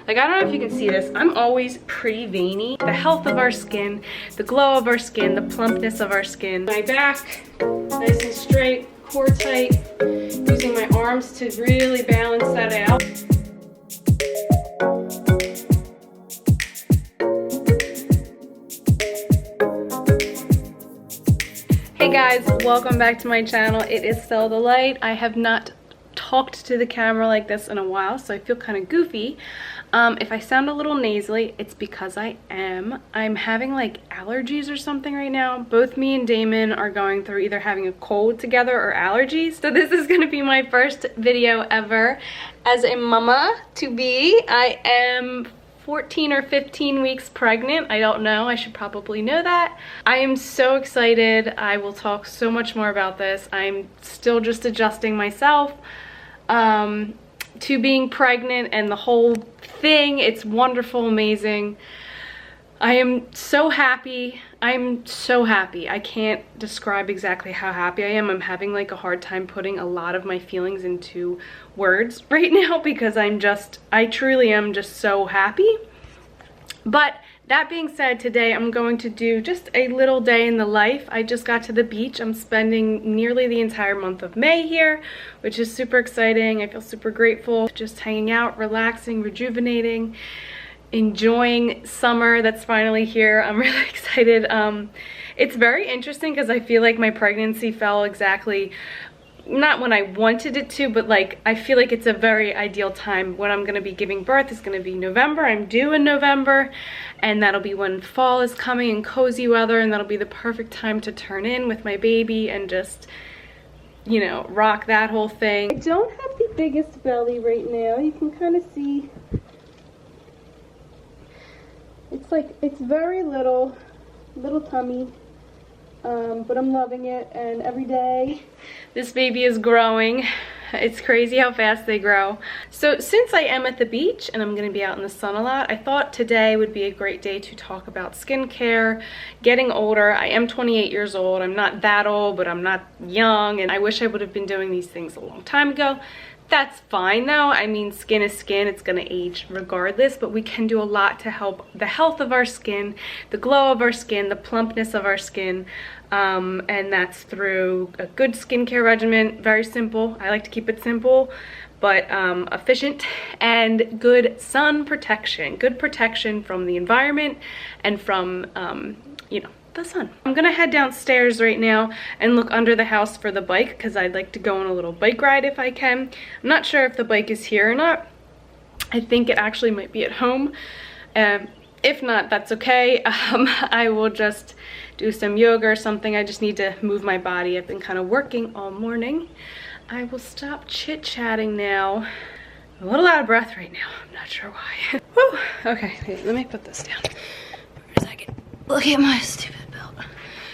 Like, I don't know if you can see this, I'm always pretty veiny. The health of our skin, the glow of our skin, the plumpness of our skin. My back, nice and straight, core tight, using my arms to really balance that out. Hey guys, welcome back to my channel. It is Stella the Light. I have not talked to the camera like this in a while, so I feel kind of goofy. If I sound a little nasally, it's because I'm having like allergies or something right now. Both me and Damon are going through either having a cold together or allergies. So this is gonna be my first video ever as a mama to be. I am 14 or 15 weeks pregnant. I don't know, I should probably know that. I am so excited. I will talk so much more about this. I'm still just adjusting myself to being pregnant and the whole thing. It's wonderful, amazing. I am so happy. I'm so happy. I can't describe exactly how happy I am. I'm having like a hard time putting a lot of my feelings into words right now because I truly am just so happy. But that being said, today I'm going to do just a little day in the life. I just got to the beach. I'm spending nearly the entire month of May here, which is super exciting. I feel super grateful. Just hanging out, relaxing, rejuvenating, enjoying summer that's finally here. I'm really excited. It's very interesting because I feel like my pregnancy fell exactly, not when I wanted it to, but like I feel like it's a very ideal time. When I'm gonna be giving birth is gonna be November. I'm due in November, and that'll be when fall is coming and cozy weather, and that'll be the perfect time to turn in with my baby and just, you know, rock that whole thing. I don't have the biggest belly right now. You can kind of see it's very little tummy. But I'm loving it, and every day this baby is growing. It's crazy how fast they grow. So since I am at the beach and I'm going to be out in the sun a lot, I thought today would be a great day to talk about skincare, getting older. I am 28 years old. I'm not that old, but I'm not young, and I wish I would have been doing these things a long time ago. That's fine though. I mean, skin is skin. It's gonna age regardless, but we can do a lot to help the health of our skin, the glow of our skin, the plumpness of our skin, and that's through a good skincare regimen. Very simple. I like to keep it simple, but efficient, and good sun protection. Good protection from the environment and from, you know, the sun. I'm gonna head downstairs right now and look under the house for the bike because I'd like to go on a little bike ride if I can. I'm not sure if the bike is here or not. I think it actually might be at home. If not, that's okay. I will just do some yoga or something. I just need to move my body. I've been kind of working all morning. I will stop chit-chatting now. I'm a little out of breath right now. I'm not sure why. Whew. Okay, wait, let me put this down for a second. Look at my stupid belt.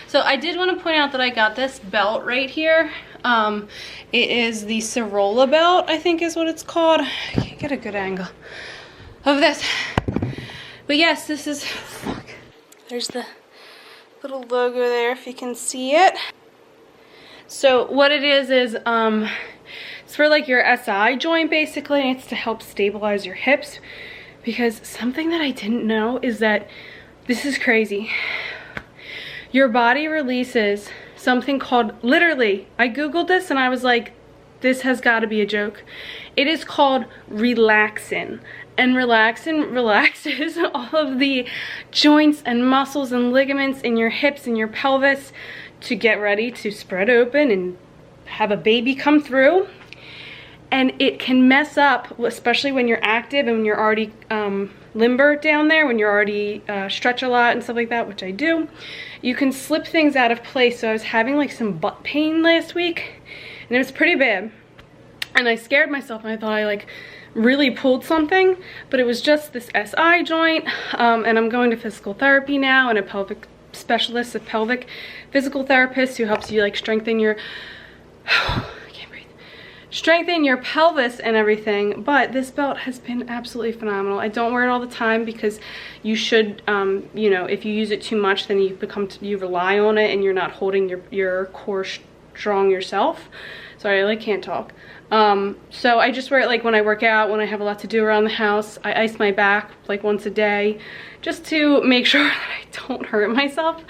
So I did want to point out that I got this belt right here. It is the Sorolla belt, I think is what it's called. I can't get a good angle of this. But yes, this is, fuck. There's the little logo there if you can see it. So what it is it's for like your SI joint basically, and it's to help stabilize your hips. Because something that I didn't know is that, this is crazy, your body releases something called, literally, I googled this and I was like, this has got to be a joke. It is called relaxin. And relaxin relaxes all of the joints and muscles and ligaments in your hips and your pelvis to get ready to spread open and have a baby come through. And it can mess up, especially when you're active and when you're already limber down there, when you're already stretch a lot and stuff like that, which I do. You can slip things out of place. So I was having like some butt pain last week, and it was pretty bad. And I scared myself, and I thought I like really pulled something, but it was just this SI joint. And I'm going to physical therapy now, and a pelvic specialist, a pelvic physical therapist who helps you like strengthen your strengthen your pelvis and everything. But this belt has been absolutely phenomenal. I don't wear it all the time because you should, you know, if you use it too much, then you rely on it and you're not holding your core strong yourself. Sorry, I like can't talk. So I just wear it like when I work out, when I have a lot to do around the house. I ice my back like once a day just to make sure that I don't hurt myself,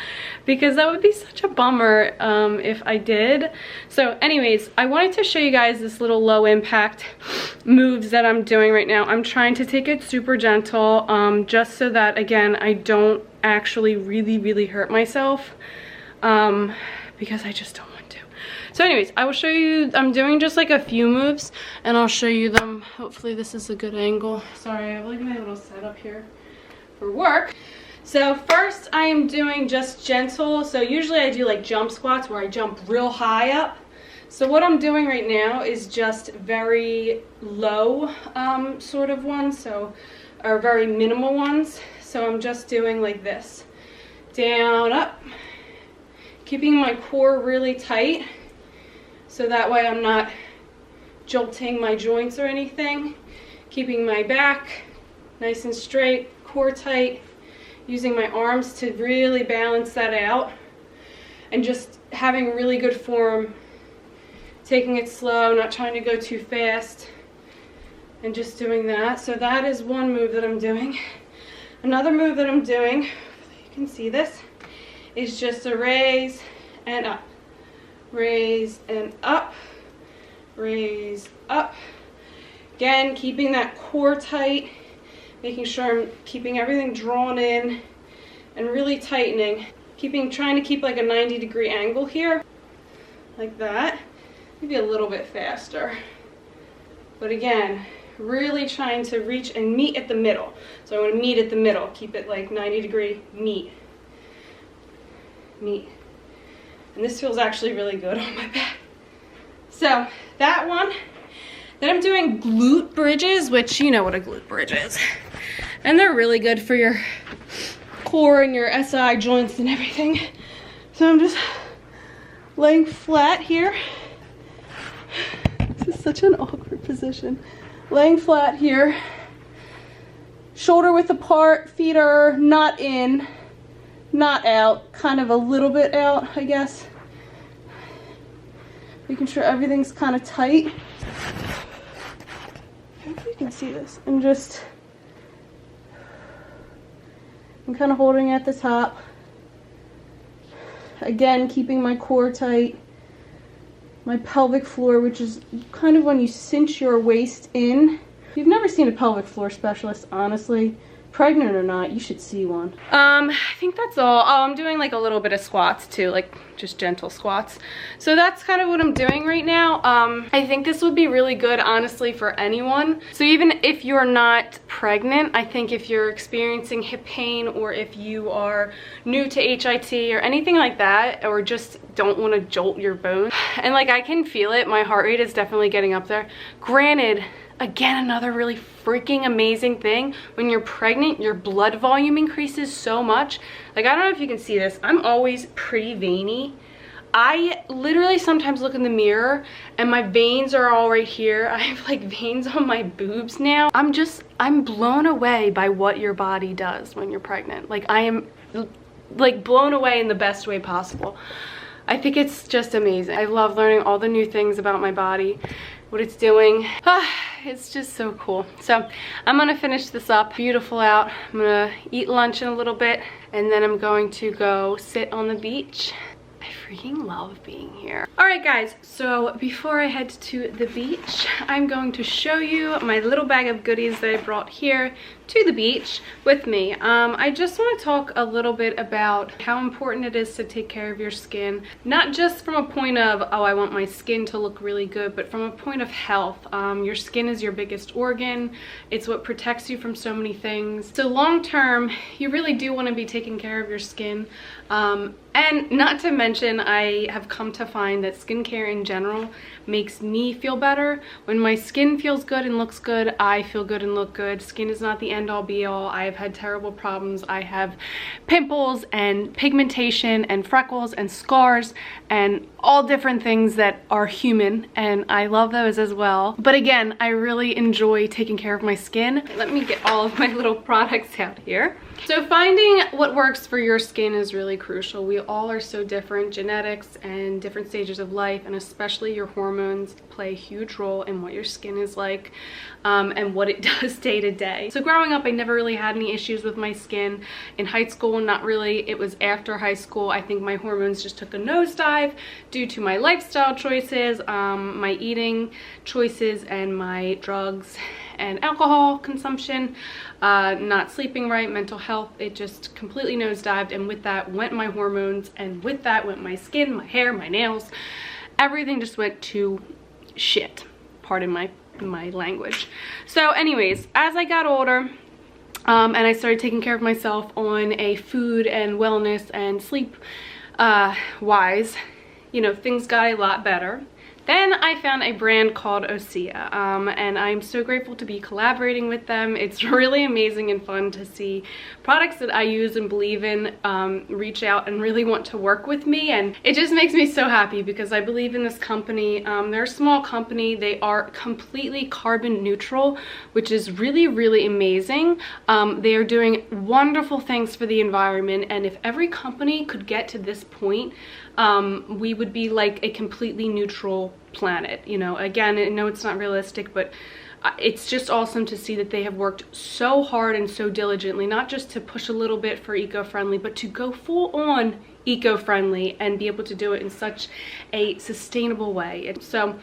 because that would be such a bummer if I did. So anyways, I wanted to show you guys this little low impact moves that I'm doing right now. I'm trying to take it super gentle, just so that, again, I don't actually really hurt myself, because I just don't want to. So anyways, I will show you, I'm doing just like a few moves and I'll show you them. Hopefully this is a good angle. Sorry, I have like my little setup here for work. So first I am doing just gentle. So usually I do like jump squats where I jump real high up. So what I'm doing right now is just very low sort of ones, or very minimal ones. So I'm just doing like this, down, up, keeping my core really tight, so that way I'm not jolting my joints or anything. Keeping my back nice and straight, core tight, using my arms to really balance that out, and just having really good form, taking it slow, not trying to go too fast, and just doing that. So that is one move that I'm doing. Another move that I'm doing, you can see this, is just a raise and up. Raise and up, raise up. Again, keeping that core tight, making sure I'm keeping everything drawn in and really tightening. Trying to keep like a 90-degree angle here, like that. Maybe a little bit faster. But again, really trying to reach and meet at the middle. So I want to meet at the middle, keep it like 90-degree, meet. And this feels actually really good on my back. So that one. Then I'm doing glute bridges, which you know what a glute bridge is. And they're really good for your core and your SI joints and everything. So I'm just laying flat here. This is such an awkward position. Laying flat here. Shoulder width apart, feet are not in, not out, kind of a little bit out, I guess. Making sure everything's kind of tight. I hope you can see this. And just, I'm kind of holding at the top. Again, keeping my core tight. My pelvic floor, which is kind of when you cinch your waist in. If you've never seen a pelvic floor specialist, honestly, pregnant or not, you should see one. I think that's all. Oh, I'm doing like a little bit of squats too, like just gentle squats. So that's kind of what I'm doing right now. I think this would be really good, honestly, for anyone. So even if you're not pregnant, I think if you're experiencing hip pain, or if you are new to HIT or anything like that, or just don't want to jolt your bones, and like I can feel it, my heart rate is definitely getting up there. Granted, again, another really freaking amazing thing, when you're pregnant, your blood volume increases so much. Like, I don't know if you can see this, I'm always pretty veiny. I literally sometimes look in the mirror and my veins are all right here. I have like veins on my boobs now. I'm blown away by what your body does when you're pregnant. Like, I am like blown away in the best way possible. I think it's just amazing. I love learning all the new things about my body, what it's doing. It's just so cool. So I'm gonna finish this up. Beautiful out. I'm gonna eat lunch in a little bit, and then I'm going to go sit on the beach. I freaking love being here. All right, guys, so before I head to the beach, I'm going to show you my little bag of goodies that I brought here to the beach with me. I just want to talk a little bit about how important it is to take care of your skin, not just from a point of, oh, I want my skin to look really good, but from a point of health. Your skin is your biggest organ. It's what protects you from so many things. So long term, you really do want to be taking care of your skin. And not to mention, I have come to find that skincare in general makes me feel better. When my skin feels good and looks good, I feel good and look good. Skin is not the end all be all. I have had terrible problems. I have pimples and pigmentation and freckles and scars and all different things that are human, and I love those as well. But again, I really enjoy taking care of my skin. Let me get all of my little products out here. So finding what works for your skin is really crucial. We all are so different. Genetics and different stages of life, and especially your hormones, play a huge role in what your skin is like and what it does day to day. So growing up, I never really had any issues with my skin. In high school, not really. It was after high school, I think my hormones just took a nosedive due to my lifestyle choices, my eating choices, and my drugs and alcohol consumption, not sleeping right, mental health. It just completely nosedived, and with that went my hormones, and with that went my skin, my hair, my nails. Everything just went to shit, pardon my language. So anyways, as I got older and I started taking care of myself on a food and wellness and sleep wise, you know, things got a lot better. Then I found a brand called OSEA, and I'm so grateful to be collaborating with them. It's really amazing and fun to see products that I use and believe in reach out and really want to work with me, and it just makes me so happy because I believe in this company. They're a small company. They are completely carbon neutral, which is really, really amazing. They are doing wonderful things for the environment, and if every company could get to this point, we would be like a completely neutral planet. You know, again, I know it's not realistic, but it's just awesome to see that they have worked so hard and so diligently, not just to push a little bit for eco-friendly, but to go full on eco-friendly and be able to do it in such a sustainable way. And so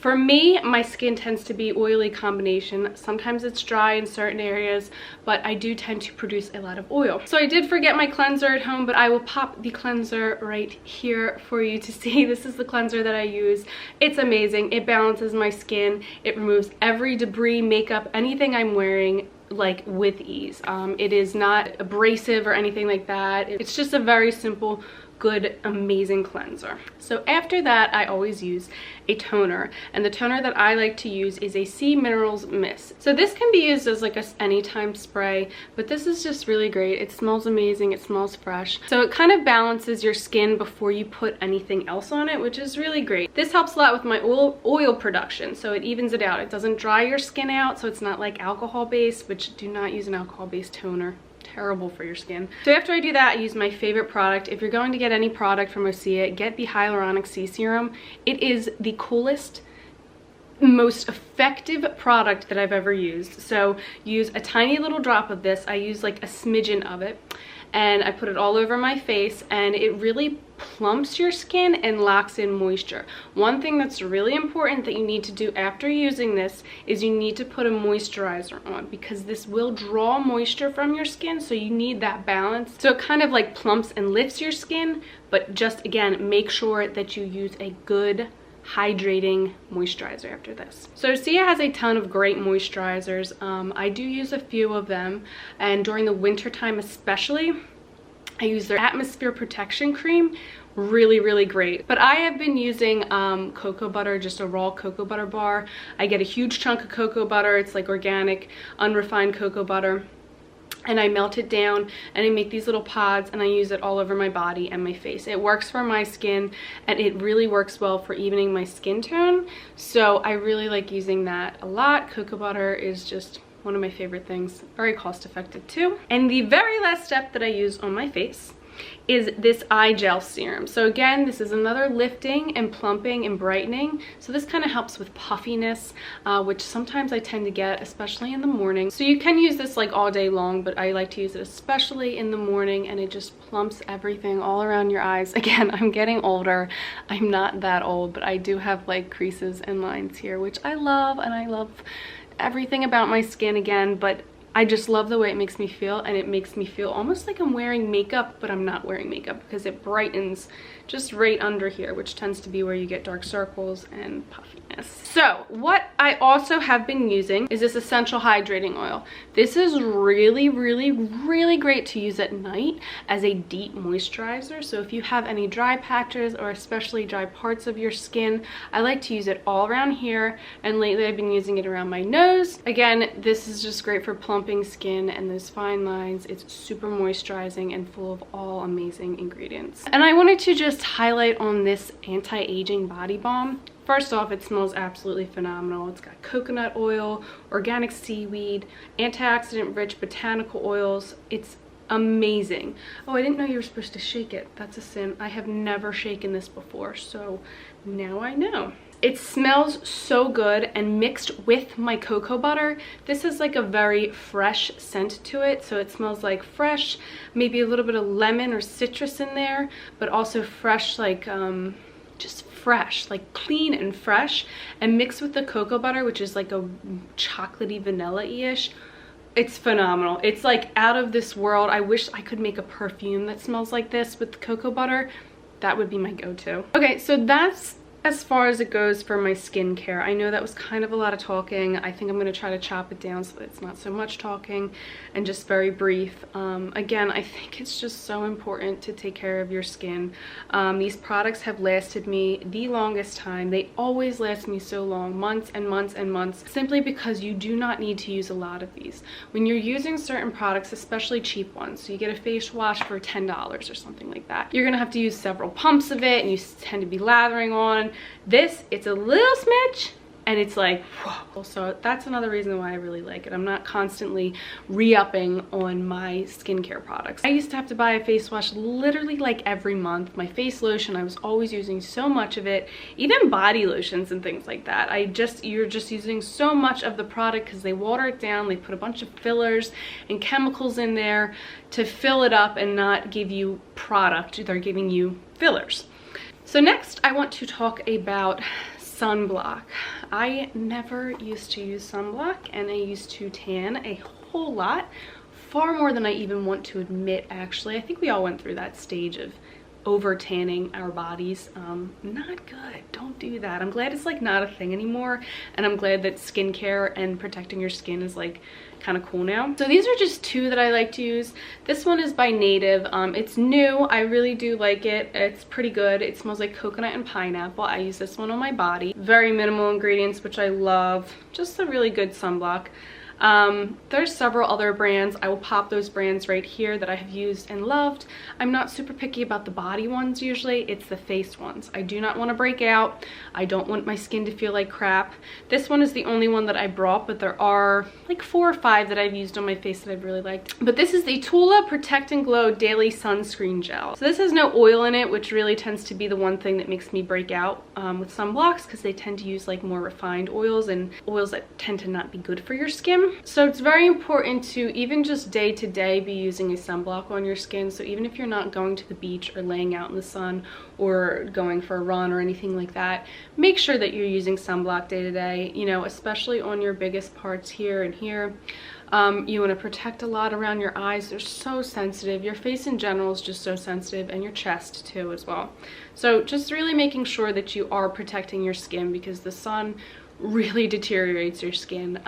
for me, my skin tends to be oily combination. Sometimes it's dry in certain areas, but I do tend to produce a lot of oil. So I did forget my cleanser at home, but I will pop the cleanser right here for you to see. This is the cleanser that I use. It's amazing. It balances my skin. It removes every debris, makeup, anything I'm wearing, like with ease. It is not abrasive or anything like that. It's just a very simple, good, amazing cleanser. So after that, I always use a toner, and the toner that I like to use is a Sea Minerals Mist. So this can be used as like a anytime spray, but this is just really great. It smells amazing. It smells fresh. So it kind of balances your skin before you put anything else on it, which is really great. This helps a lot with my oil production, so it evens it out. It doesn't dry your skin out, so it's not like alcohol based, which do not use an alcohol based toner. Terrible for your skin. So after I do that, I use my favorite product. If you're going to get any product from OSEA, get the Hyaluronic Sea Serum. It is the coolest, most effective product that I've ever used. So use a tiny little drop of this. I use like a smidgen of it, and I put it all over my face, and it really plumps your skin and locks in moisture. One thing that's really important that you need to do after using this is you need to put a moisturizer on, because this will draw moisture from your skin, so you need that balance. So it kind of like plumps and lifts your skin, but just again, make sure that you use a good hydrating moisturizer after this. So OSEA has a ton of great moisturizers. I do use a few of them, and during the winter time especially, I use their Atmosphere Protection Cream. Really, really great. But I have been using cocoa butter, just a raw cocoa butter bar. I get a huge chunk of cocoa butter. It's like organic, unrefined cocoa butter, and I melt it down and I make these little pods, and I use it all over my body and my face. It works for my skin, and it really works well for evening my skin tone. So I really like using that a lot. Cocoa butter is just one of my favorite things. Very cost effective too. And the very last step that I use on my face is this eye gel serum. So again, this is another lifting and plumping and brightening. So this kind of helps with puffiness, which sometimes I tend to get, especially in the morning. So you can use this like all day long, but I like to use it especially in the morning, and it just plumps everything all around your eyes. Again, I'm getting older. I'm not that old, but I do have like creases and lines here, which I love, and I love everything about my skin again, but I just love the way it makes me feel, and it makes me feel almost like I'm wearing makeup, but I'm not wearing makeup, because it brightens just right under here, which tends to be where you get dark circles and puffiness. So what I also have been using is this essential hydrating oil. This is really, really, really great to use at night as a deep moisturizer. So if you have any dry patches or especially dry parts of your skin, I like to use it all around here, and lately I've been using it around my nose. Again, this is just great for plumping skin and those fine lines. It's super moisturizing and full of all amazing ingredients. And I wanted to just highlight on this anti-aging body balm. First off, it smells absolutely phenomenal. It's got coconut oil, organic seaweed, antioxidant rich botanical oils. It's amazing. Oh, I didn't know you were supposed to shake it. That's a sin. I have never shaken this before, so now I know. It smells so good, and mixed with my cocoa butter, this is like a very fresh scent to it. So it smells like fresh, maybe a little bit of lemon or citrus in there, but also fresh, like just fresh, like clean and fresh. And mixed with the cocoa butter, which is like a chocolatey vanilla-ish, it's phenomenal. It's like out of this world. I wish I could make a perfume that smells like this with cocoa butter. That would be my go-to. Okay, so that's as far as it goes for my skincare. I know that was kind of a lot of talking. I think I'm going to try to chop it down so that it's not so much talking and just very brief. Again, I think it's just so important to take care of your skin. These products have lasted me the longest time. They always last me so long, months and months and months, simply because you do not need to use a lot of these. When you're using certain products, especially cheap ones, so you get a face wash for $10 or something like that, you're going to have to use several pumps of it, and you tend to be lathering on. This, it's a little smidge and it's like, whoa. So that's another reason why I really like it. I'm not constantly re-upping on my skincare products. I used to have to buy a face wash literally like every month. My face lotion, I was always using so much of it. Even body lotions and things like that. You're just using so much of the product because they water it down. They put a bunch of fillers and chemicals in there to fill it up and not give you product. They're giving you fillers. So next I want to talk about sunblock. I never used to use sunblock, and I used to tan a whole lot, far more than I even want to admit actually. I think we all went through that stage of over tanning our bodies. Not good. Don't do that. I'm glad it's like not a thing anymore, and I'm glad that skincare and protecting your skin is like kind of cool now. So these are just two that I like to use. This one is by Native. It's new. I really do like it. It's pretty good. It smells like coconut and pineapple. I use this one on my body. Very minimal ingredients, which I love. Just a really good sunblock. There's several other brands. I will pop those brands right here that I have used and loved. I'm not super picky about the body ones usually. It's the face ones. I do not want to break out. I don't want my skin to feel like crap. This one is the only one that I brought, but there are like 4 or 5 that I've used on my face that I've really liked. But this is the Tula Protect and Glow Daily Sunscreen Gel. So this has no oil in it, which really tends to be the one thing that makes me break out with sunblocks, because they tend to use like more refined oils and oils that tend to not be good for your skin. So it's very important to even just day to day be using a sunblock on your skin. So even if you're not going to the beach or laying out in the sun or going for a run or anything like that, make sure that you're using sunblock day to day, you know, especially on your biggest parts here and here. You want to protect a lot around your eyes. They're so sensitive. Your face in general is just so sensitive, and your chest too as well. So just really making sure that you are protecting your skin, because the sun really deteriorates your skin.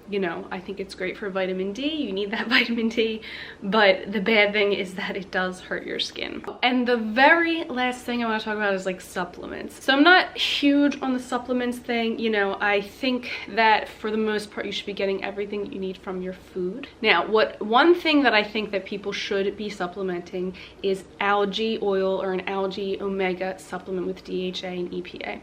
You know, I think it's great for vitamin D. You need that vitamin D, but the bad thing is that it does hurt your skin. And the very last thing I want to talk about is like supplements. So I'm not huge on the supplements thing. You know, I think that for the most part you should be getting everything you need from your food. Now, one thing that I think that people should be supplementing is algae oil or an algae omega supplement with DHA and EPA.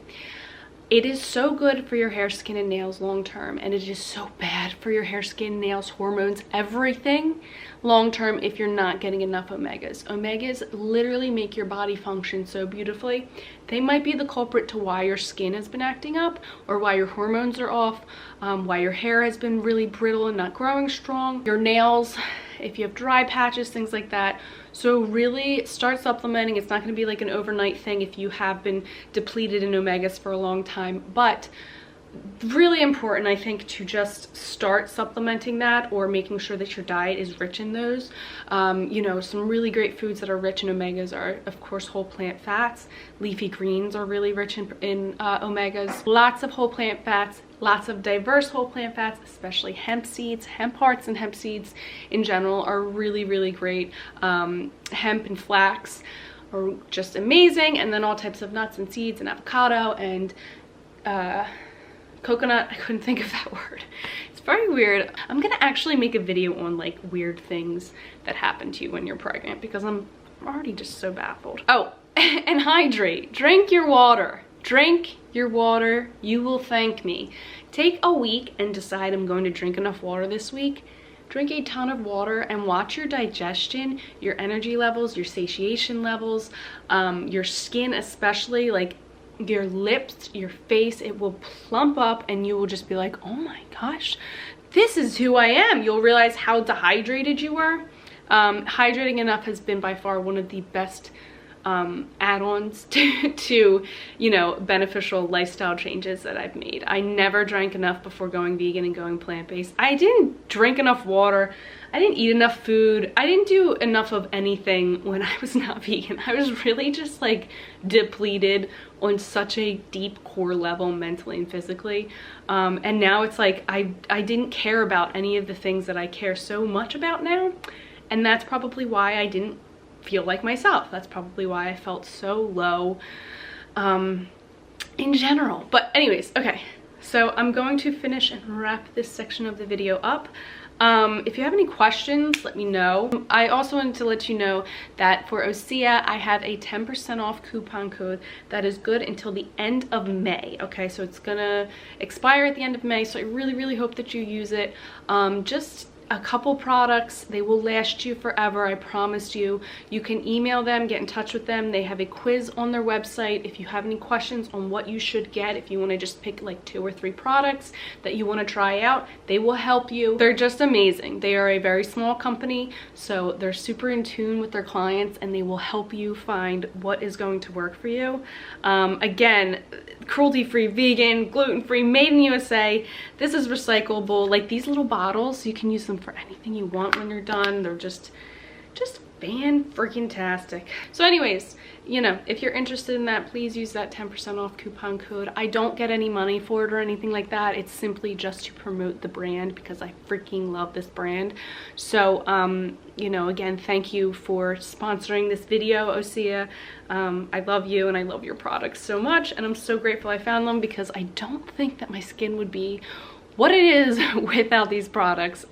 It is so good for your hair, skin, and nails long term, and it is so bad for your hair, skin, nails, hormones, everything long term if you're not getting enough omegas. Omegas literally make your body function so beautifully. They might be the culprit to why your skin has been acting up, or why your hormones are off, why your hair has been really brittle and not growing strong, your nails, if you have dry patches, things like that. So really start supplementing. It's not going to be like an overnight thing if you have been depleted in omegas for a long time, but really important, I think, to just start supplementing that, or making sure that your diet is rich in those. You know, some really great foods that are rich in omegas are, of course, whole plant fats. Leafy greens are really rich in omegas. Lots of whole plant fats, lots of diverse whole plant fats, especially hemp seeds. Hemp hearts and hemp seeds in general are really, really great. Hemp and flax are just amazing. And then all types of nuts and seeds and avocado and coconut. I couldn't think of that word. It's very weird. I'm gonna actually make a video on like weird things that happen to you when you're pregnant, because I'm already just so baffled. Oh, and hydrate. Drink your water. Drink your water. You will thank me. Take a week and decide I'm going to drink enough water this week. drink a ton of water and watch your digestion, your energy levels, your satiation levels, your skin especially, like your lips, your face, it will plump up and you will just be like, oh my gosh, this is who I am. You'll realize how dehydrated you were. Hydrating enough has been by far one of the best add-ons to, you know, beneficial lifestyle changes that I've made. I never drank enough before going vegan and going plant-based. I didn't drink enough water. I didn't eat enough food. I didn't do enough of anything when I was not vegan. I was really just like depleted on such a deep core level, mentally and physically. And now it's like I didn't care about any of the things that I care so much about now. And that's probably why I didn't feel like myself. That's probably why I felt so low in general. But anyways, okay, so I'm going to finish and wrap this section of the video up. If you have any questions, let me know. I also wanted to let you know that for OSEA, I have a 10% off coupon code that is good until the end of May. Okay, so it's gonna expire at the end of May, so I really, really hope that you use it. Just a couple products, they will last you forever, I promise you. You can email them, get in touch with them. They have a quiz on their website. If you have any questions on what you should get, if you want to just pick like 2 or 3 products that you want to try out, they will help you. They're just amazing. They are a very small company, so they're super in tune with their clients and they will help you find what is going to work for you. Again, cruelty-free, vegan, gluten-free, made in USA. This is recyclable. Like these little bottles, you can use them for anything you want when you're done. They're just fan-freaking-tastic. So anyways, you know, if you're interested in that, please use that 10% off coupon code. I don't get any money for it or anything like that. It's simply just to promote the brand because I freaking love this brand. So, you know, again, thank you for sponsoring this video, OSEA. I love you and I love your products so much, and I'm so grateful I found them because I don't think that my skin would be what it is without these products.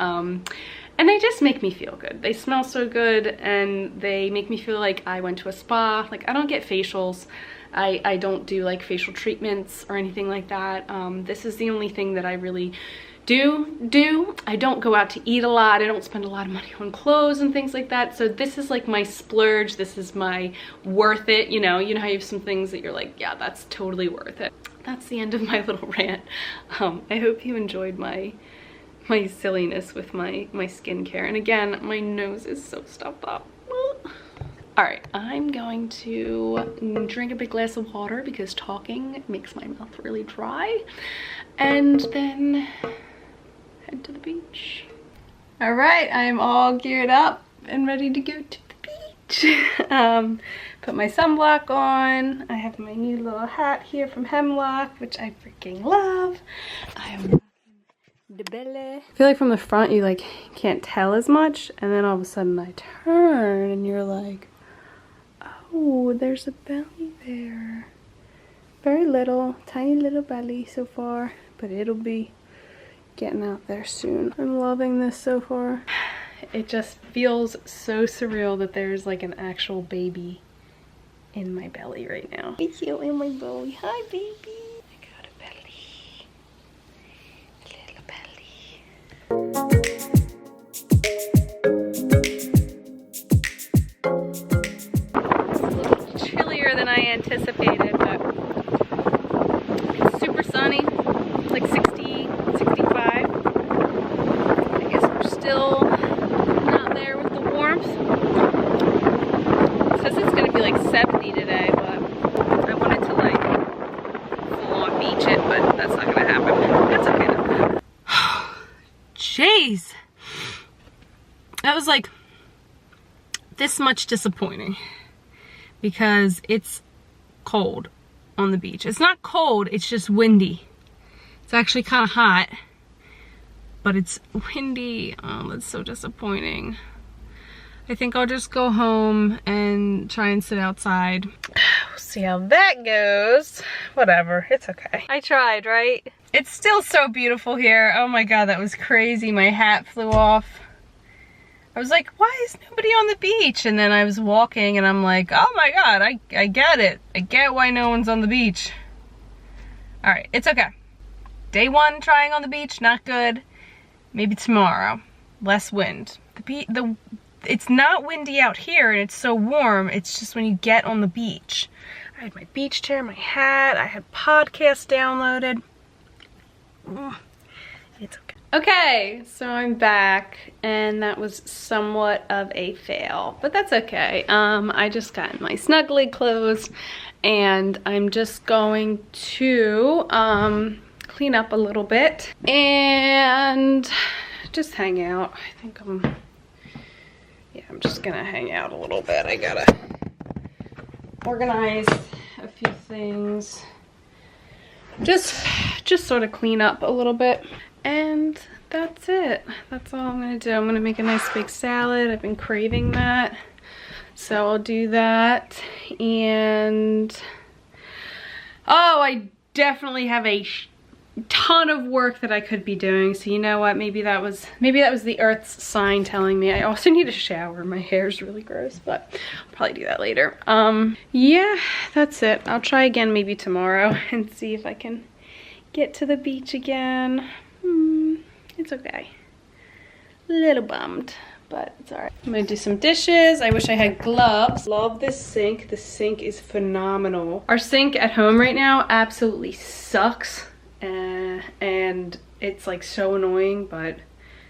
And they just make me feel good. They smell so good and they make me feel like I went to a spa. Like I don't get facials. I don't do like facial treatments or anything like that. This is the only thing that I really do. I don't go out to eat a lot. I don't spend a lot of money on clothes and things like that. So this is like my splurge. This is my worth it. You know how you have some things that you're like, yeah, that's totally worth it. That's the end of my little rant. I hope you enjoyed my silliness with my skincare. And again, my nose is so stuffed up. All right, I'm going to drink a big glass of water because talking makes my mouth really dry, and then head to the beach. All right, I'm all geared up and ready to go to the beach. Put my sunblock on. I have my new little hat here from Hemlock, which I freaking love. I'm the belly. I feel like from the front you like can't tell as much, and then all of a sudden I turn and you're like, oh, there's a belly there. Very little, tiny little belly so far, but it'll be getting out there soon. I'm loving this so far. It just feels so surreal that there's like an actual baby in my belly right now. It's you in my belly. Hi, baby. I got a belly. A little belly. It's a little chillier than I anticipated, but it's super sunny. It's like 60, 65. I guess we're still not there with the warmth. It says it's gonna be like 70 today, but I wanted to like full on beach it, but that's not gonna happen. That's okay though. Jeez. That was like this much disappointing because it's cold on the beach. It's not cold, it's just windy. It's actually kind of hot, but it's windy. Oh, that's so disappointing. I think I'll just go home and try and sit outside. We'll see how that goes. Whatever, it's okay. I tried, right? It's still so beautiful here. Oh my God, that was crazy. My hat flew off. I was like, why is nobody on the beach? And then I was walking and I'm like, oh my God, I get it. I get why no one's on the beach. All right, it's okay. Day 1 trying on the beach, not good. Maybe tomorrow. less wind. It's not windy out here and it's so warm. It's just when you get on the beach. I had my beach chair, my hat, I had podcasts downloaded. It's okay. Okay, so I'm back and that was somewhat of a fail, but that's okay. I just got my snuggly clothes and I'm just going to clean up a little bit and just hang out. I think I'm just gonna hang out a little bit. I gotta organize a few things. Just sort of clean up a little bit. And that's it. That's all I'm gonna do. I'm gonna make a nice big salad. I've been craving that. So I'll do that. And oh, I definitely have a ton of work that I could be doing. So you know what? Maybe that was the earth's sign telling me I also need a shower. My hair's really gross, but I'll probably do that later. Yeah, that's it. I'll try again maybe tomorrow and see if I can get to the beach again. It's okay. A little bummed, but it's all right. I'm gonna do some dishes. I wish I had gloves. Love this sink. The sink is phenomenal. Our sink at home right now absolutely sucks. And it's like so annoying, but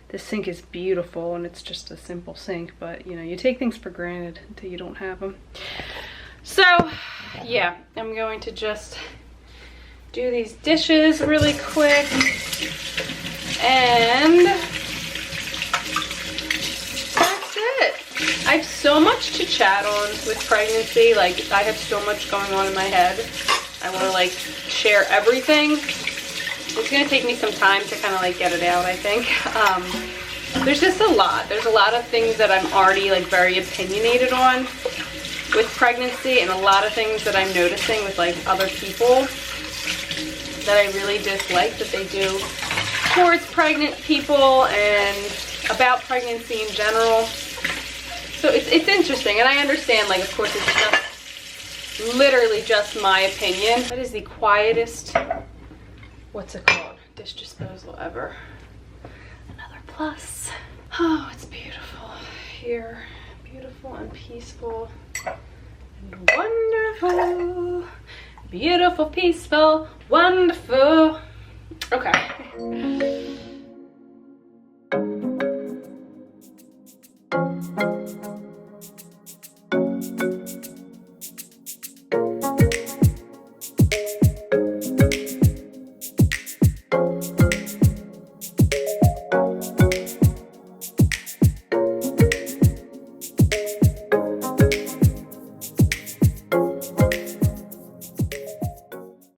the sink is beautiful and it's just a simple sink, but you know, you take things for granted until you don't have them. So yeah, I'm going to just do these dishes really quick and that's it. I have so much to chat on with pregnancy. Like I have so much going on in my head. I want to like share everything. It's gonna take me some time to kind of like get it out, I think. There's just a lot. There's a lot of things that I'm already like very opinionated on with pregnancy, and a lot of things that I'm noticing with like other people that I really dislike that they do towards pregnant people and about pregnancy in general. So it's interesting, and I understand, like, of course it's just literally just my opinion. That is the quietest, what's it called, dish disposal ever. Another plus. Oh, it's beautiful here. Beautiful and peaceful and wonderful. Beautiful, peaceful, wonderful.